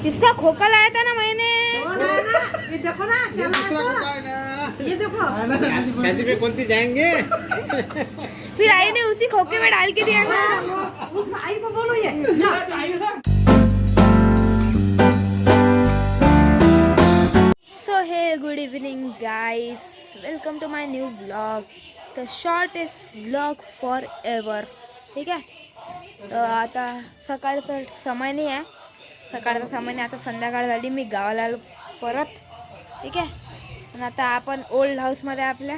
इसका खोखा लाया था ना मैंने। ये देखो ना, ये दूसरा खोखा है ना। ये देखो शादी में कौन सी जाएंगे? फिर आई ने उसी खोखे में डाल के दिया ना। उस आई को बोलो ये। So hey good evening guys, welcome to my new blog, the shortest blog forever. ठीक आहे. तर आता सकाळचा समय नाही आहे, सकाळचा समय नाही, आता संध्याकाळ झाली. मी गावाला आलो परत. ठीक आहे. आणि आता आपण ओल्ड हाऊसमध्ये आपल्या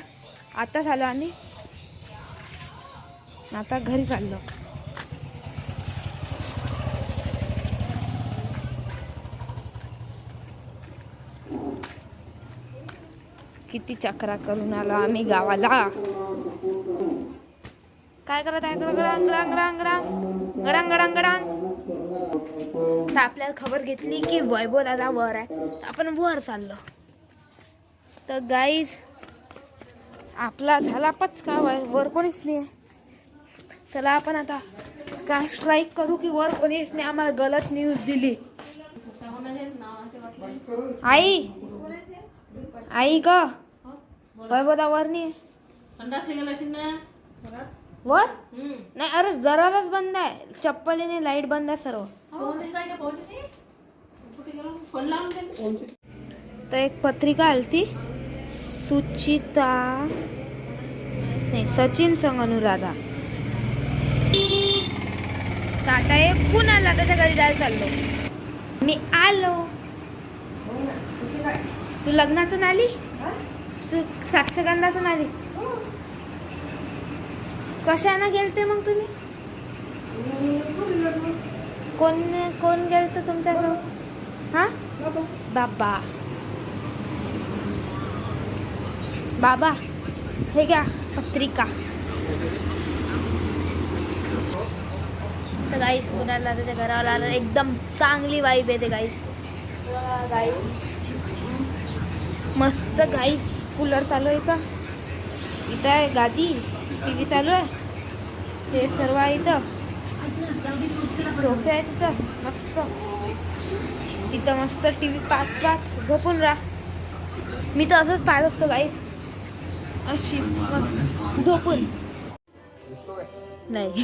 आताच आलो आणि आता घरी चाललो. किती चक्रा करून आलो आम्ही गावाला. काय करत आहे? गडंग गडंग गडंग गडंग गडंग गडंग. तर आपल्याला खबर घेतली की वैभव दादा वर आहे, तर आपण वर चाललो. तर गाईज आपला झाला पचका, वर कोणीच नाही. चला आपण आता काय स्ट्राईक करू की वर कोणीच नाही. आम्हाला गलत न्यूज दिली. आई आई ग वैभव दादा वर नाही. वर नाही, अरे दरवाजाच बंद आहे, चप्पलीने लाईट बंद आहे सर्व. तर एक पत्रिका आलती, सुचिता नाही सचिन संग अनुराधा. टाटा हे पुन्हा त्याच्या घरी जायला चाललो. मी आलो. तू लग्नातून आली? तू साक्षगंधातून आली? कशाने गेलते मग तुम्ही? कोण कोण गेलत तुमच्याकडं? हा बाबा. बाबा हे घ्या पत्रिका. तर गाईस कुणाला त्याच्या घराला आलं, एकदम चांगली वाईब येते गाईस. गाईस मस्त गाईस. कूलर चालू आहे इथं, इथं आहे गादी, टी व्ही चालू आहे, हे सर्व आहे इथं. सोफे आहे तिथं मस्त. तिथं मस्त टी व्ही पाहत पाहत झोपून राहा. मी तर असंच पाहत असतो गाईस, अशी झोपून नाही.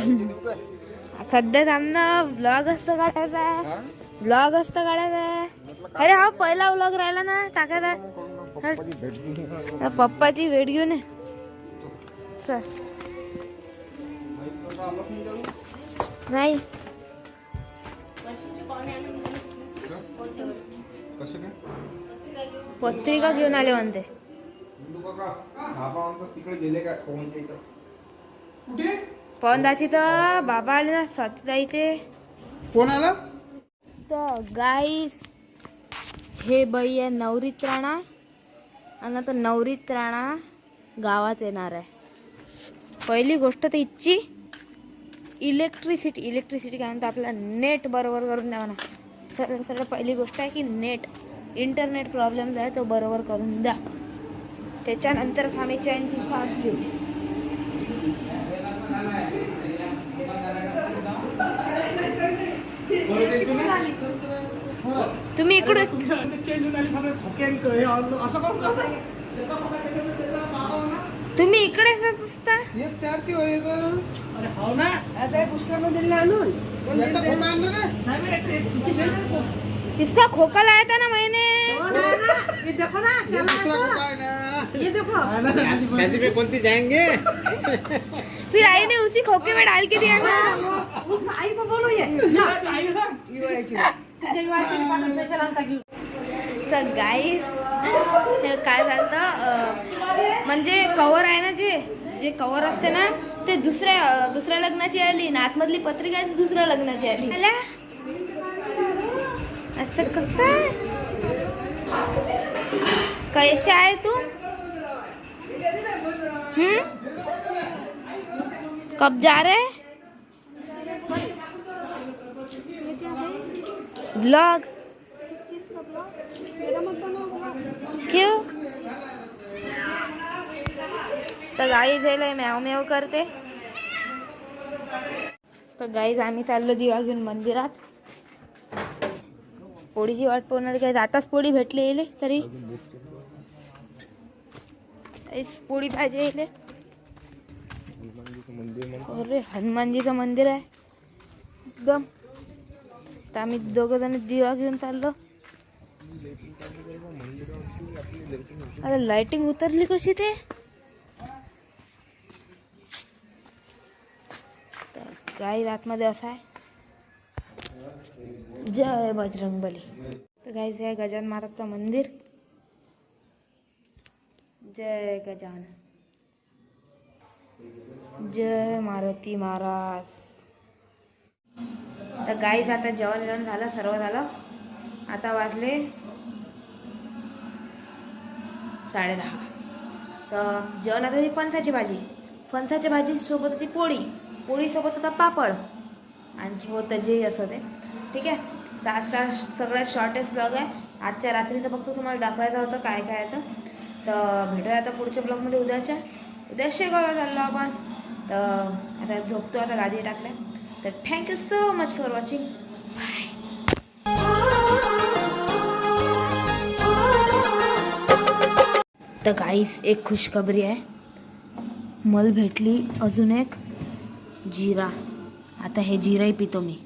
सध्या त्यांना ब्लॉग असतं काढायचा आहे, ब्लॉग असतं काढायचा आहे. अरे हा पहिला ब्लॉग राहिला ना टाकायचा. पप्पाची भेट घेऊन ये सर. नाही पत्रिका घेऊन आले म्हणते. पवनदाची तर बाबा आले ना, सतीदाईचे. कोण आला? तर गाईस हे बाई आहे नवरीत राणा, आणि आता नवरीत राणा गावात येणार आहे. पहिली गोष्ट तर इथची इलेक्ट्रिसिटी काय म्हणतात, आपल्याला नेट बरोबर करून द्यावा ना. सरळ पहिली गोष्ट आहे की नेट, इंटरनेट प्रॉब्लेम आहे तो बरोबर करून द्या. त्याच्यानंतरच आम्ही चॅनची साथ घेऊ. तुम्ही इकडे तुम्ही इकडेच असता. एक चारची होय इथं. अरे हो ना, आता पुष्कर दिले आणून. याचा खोका आणला ना. इसका खोखा लाया था ना मैंने. ये देखो ना, ये दूसरा खोका है ना। ये देखो शादी में कौन सी जाएंगे? फिर आई ने उसी खोखे में डाल के दिया ना. उस आई को बोलो ये. तर गाईस काय झालं, म्हणजे कवर आहे ना, जे कवर असते ना ते दुसऱ्या लग्नाची आली ना, आतमधली पत्रिका आहे दुसऱ्या लग्नाची आली. असं कसं आहे? कैसे आहे तू? कब जा रहे ब्लॉग? क्यों? तर गाई झालंय म्याव म्याव करते. तर गाईज आम्ही चाललो दिवा घेऊन मंदिरात. पोळीची वाट पाहणार गाईज. आताच पोळी भेटली येईल तरी पोळी पाहिजे येईल. अरे हनुमानजीचं मंदिर आहे एकदम. तर आम्ही दोघं जण दिवा घेऊन चाललो. अरे लाइटिंग उतरली कशी ते. तर गाई आतमध्ये असं आहे. जय बजरंगबली. तर गाई आहे गजानन महाराजचं मंदिर. जय गजानन. जय मारुती महाराज. तर गाईज आता जेवण झालं, सर्व झालं. आता वाजले 10:30. तर जेवणात होती फणसाची भाजी. फणसाच्या भाजीसोबत होती पोळी. पोळीसोबत होता पापड. आणखी होतं जे असं ते. ठीक आहे. तर आजचा सगळ्यात शॉर्टेस्ट ब्लॉग आहे. आजच्या रात्रीचं फक्त तुम्हाला दाखवायचं होतं काय काय येतं. तर भेटूया आता पुढच्या ब्लॉगमध्ये उद्या शेगावला चाललो आपण. तर आता झोपतो. आता गादी टाकल्या. तर thank you so much for watching. Bye. तर गाईस एक खुशखबरी आहे. मला भेटली अजून एक जिरा. आता हे जिराही पितो मी.